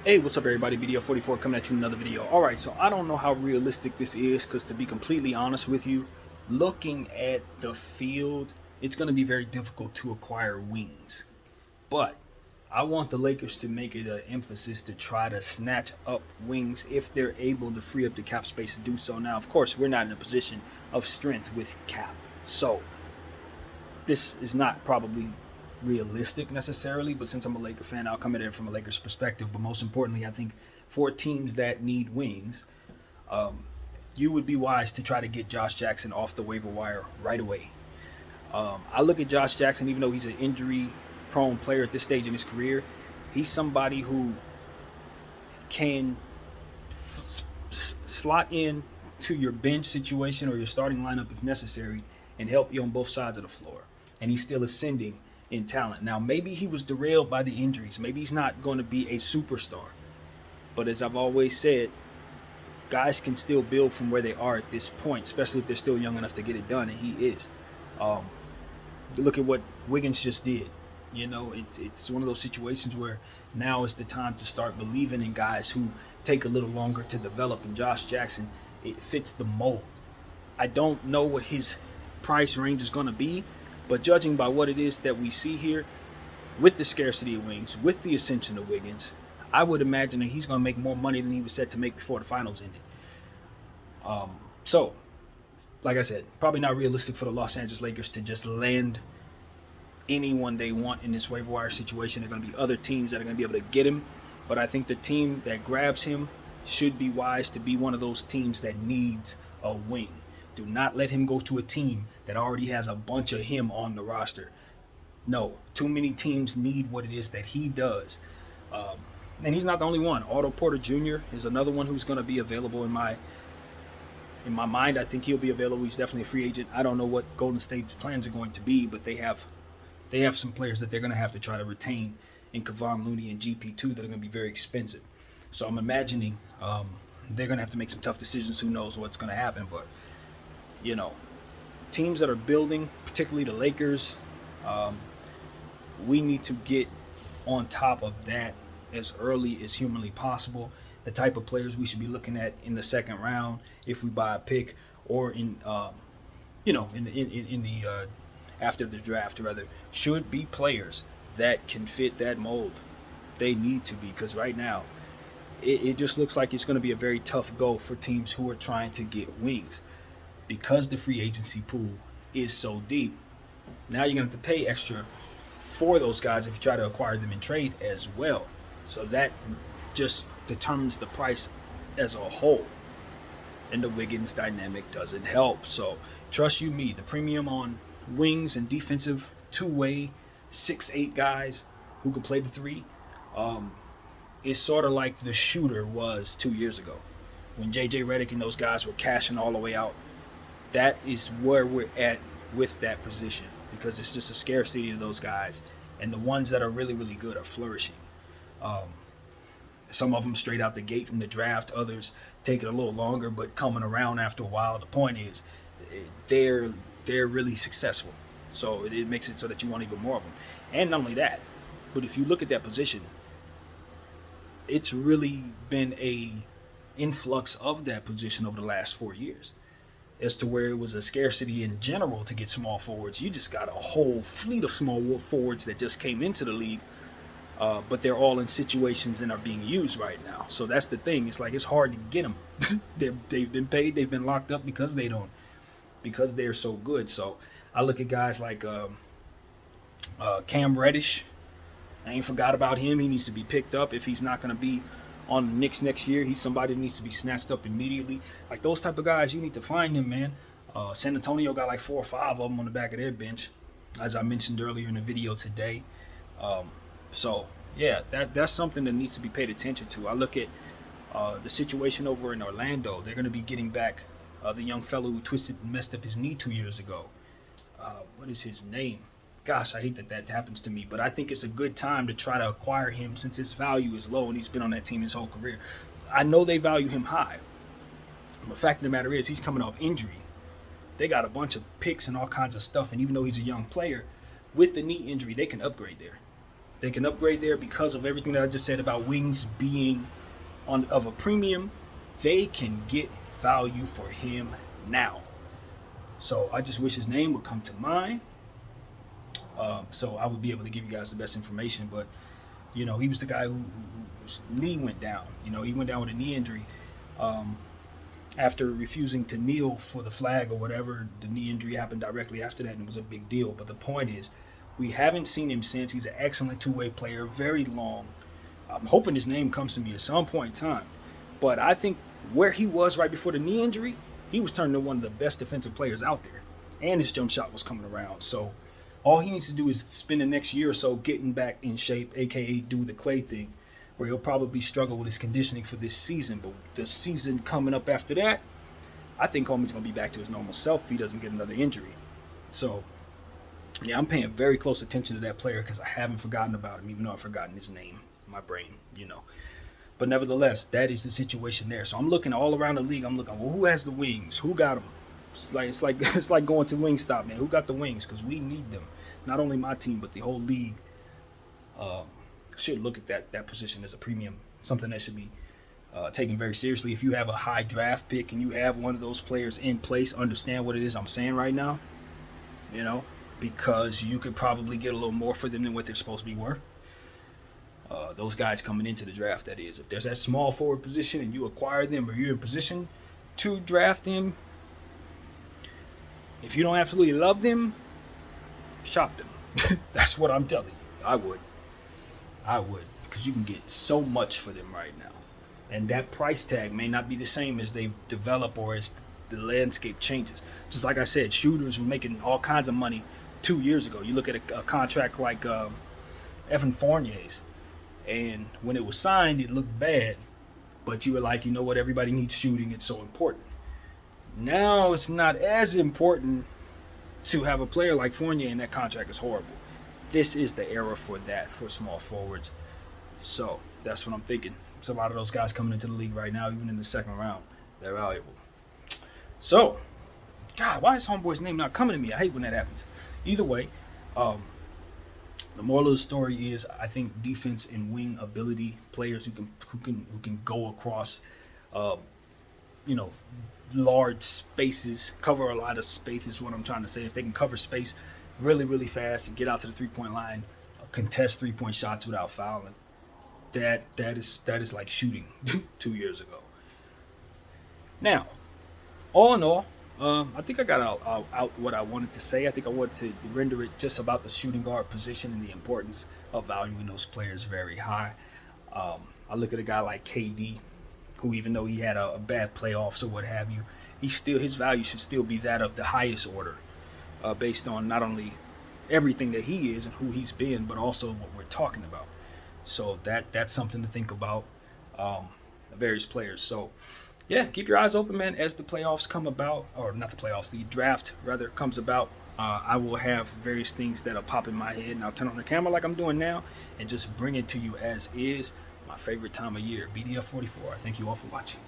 Hey, what's up, everybody? BDO44 coming at you with another video. All right, so I don't know how realistic this is because, to be completely honest with you, looking at the field, it's going to be very difficult to acquire wings. But I want the Lakers to make it an emphasis to try to snatch up wings if they're able to free up the cap space to do so. Now, of course, we're not in a position of strength with cap, so this is not probably realistic necessarily, but since I'm a Laker fan, I'll come at it from a Lakers perspective. But most importantly, I think for teams that need wings, you would be wise to try to get Josh Jackson off the waiver wire right away. I look at Josh Jackson, even though he's an injury-prone player at this stage in his career, he's somebody who can slot in to your bench situation or your starting lineup if necessary and help you on both sides of the floor. And he's still ascending in talent. Now, maybe he was derailed by the injuries. Maybe he's not going to be a superstar. But as I've always said, guys can still build from where they are at this point, especially if they're still young enough to get it done, and he is. Look at what Wiggins just did. You know, it's one of those situations where now is the time to start believing in guys who take a little longer to develop, and Josh Jackson, it fits the mold. I don't know what his price range is going to be, but judging by what it is that we see here, with the scarcity of wings, with the ascension of Wiggins, I would imagine that he's going to make more money than he was set to make before the finals ended. So, like I said, probably not realistic for the Los Angeles Lakers to just land anyone they want in this waiver wire situation. There are going to be other teams that are going to be able to get him, but I think the team that grabs him should be wise to be one of those teams that needs a wing. Do not let him go to a team that already has a bunch of him on the roster. No, too many teams need what it is that he does. And he's not the only one. Otto Porter Jr. is another one who's going to be available in my mind. I think he'll be available. He's definitely a free agent. I don't know what Golden State's plans are going to be, but they have some players that they're going to have to try to retain in Kevon Looney and GP2 that are going to be very expensive. So I'm imagining they're going to have to make some tough decisions. Who knows what's going to happen, but you know, teams that are building, particularly the Lakers, we need to get on top of that as early as humanly possible. The type of players we should be looking at in the second round, if we buy a pick, or in the after the draft, rather, should be players that can fit that mold. They need to be, because right now, it just looks like it's going to be a very tough go for teams who are trying to get wings. Because the free agency pool is so deep, now you're going to have to pay extra for those guys if you try to acquire them in trade as well. So that just determines the price as a whole. And the Wiggins dynamic doesn't help. So trust you me, the premium on wings and defensive two-way 6'8" guys who can play the three is sort of like the shooter was 2 years ago when JJ Redick and those guys were cashing all the way out. That is where we're at with that position, because it's just a scarcity of those guys, and the ones that are really, really good are flourishing. Some of them straight out the gate from the draft, others take it a little longer, but coming around after a while. The point is, they're really successful, so it makes it so that you want even more of them. And not only that, but if you look at that position, it's really been a influx of that position over the last 4 years. As to where it was a scarcity in general to get small forwards. You just got a whole fleet of small forwards that just came into the league, but they're all in situations and are being used right now. So that's the thing. It's like it's hard to get them. They've been paid. They've been locked up because they're so good. So I look at guys like Cam Reddish. I ain't forgot about him. He needs to be picked up if he's not going to be on the Knicks next year. He's somebody that needs to be snatched up immediately. Like those type of guys, you need to find them, man. San Antonio got like 4 or 5 of them on the back of their bench, as I mentioned earlier in the video today. So yeah, that's something that needs to be paid attention to. I look at the situation over in Orlando. They're going to be getting back the young fellow who twisted and messed up his knee 2 years ago. What is his name? Gosh, I hate that happens to me, but I think it's a good time to try to acquire him since his value is low and he's been on that team his whole career. I know they value him high. The fact of the matter is he's coming off injury. They got a bunch of picks and all kinds of stuff, and even though he's a young player, with the knee injury, they can upgrade there. They can upgrade there because of everything that I just said about wings being on of a premium. They can get value for him now. So I just wish his name would come to mind. So I would be able to give you guys the best information. But, he was the guy whose knee went down. He went down with a knee injury. After refusing to kneel for the flag or whatever, the knee injury happened directly after that, and it was a big deal. But the point is, we haven't seen him since. He's an excellent two-way player, very long. I'm hoping his name comes to me at some point in time. But I think where he was right before the knee injury, he was turning into one of the best defensive players out there. And his jump shot was coming around. So all he needs to do is spend the next year or so getting back in shape, a.k.a. do the Clay thing, where he'll probably struggle with his conditioning for this season. But the season coming up after that, I think homie's going to be back to his normal self if he doesn't get another injury. So, yeah, I'm paying very close attention to that player because I haven't forgotten about him, even though I've forgotten his name in my brain, But nevertheless, that is the situation there. So I'm looking all around the league. I'm looking, well, who has the wings? Who got them? It's like going to Wingstop, man. Who got the wings? Because we need them. Not only my team, but the whole league should look at that position as a premium, something that should be taken very seriously. If you have a high draft pick and you have one of those players in place, understand what it is I'm saying right now, because you could probably get a little more for them than what they're supposed to be worth. Those guys coming into the draft, that is. If there's that small forward position and you acquire them or you're in position to draft them, if you don't absolutely love them, shop them. That's what I'm telling you. I would. Because you can get so much for them right now. And that price tag may not be the same as they develop or as the landscape changes. Just like I said, shooters were making all kinds of money 2 years ago. You look at a contract like Evan Fournier's, and when it was signed, it looked bad. But you were like, you know what, everybody needs shooting. It's so important. Now it's not as important to have a player like Fournier, and that contract is horrible. This is the era for that, for small forwards. So that's what I'm thinking. There's a lot of those guys coming into the league right now, even in the second round. They're valuable. So, God, why is homeboy's name not coming to me? I hate when that happens. Either way, the moral of the story is I think defense and wing ability, players who can go across, large spaces, cover a lot of space is what I'm trying to say. If they can cover space really, really fast and get out to the 3-point line, contest 3-point shots without fouling, that is like shooting 2 years ago. Now, all in all, I think I got out what I wanted to say. I think I wanted to render it just about the shooting guard position and the importance of valuing those players very high. I look at a guy like KD, who even though he had a bad playoffs or what have you, his value should still be that of the highest order, based on not only everything that he is and who he's been, but also what we're talking about. So that's something to think about, various players. So yeah, keep your eyes open, man, as the playoffs come about, or not the playoffs, the draft rather comes about. I will have various things that'll pop in my head, and I'll turn on the camera like I'm doing now and just bring it to you as is. My favorite time of year, BDF 44. I thank you all for watching.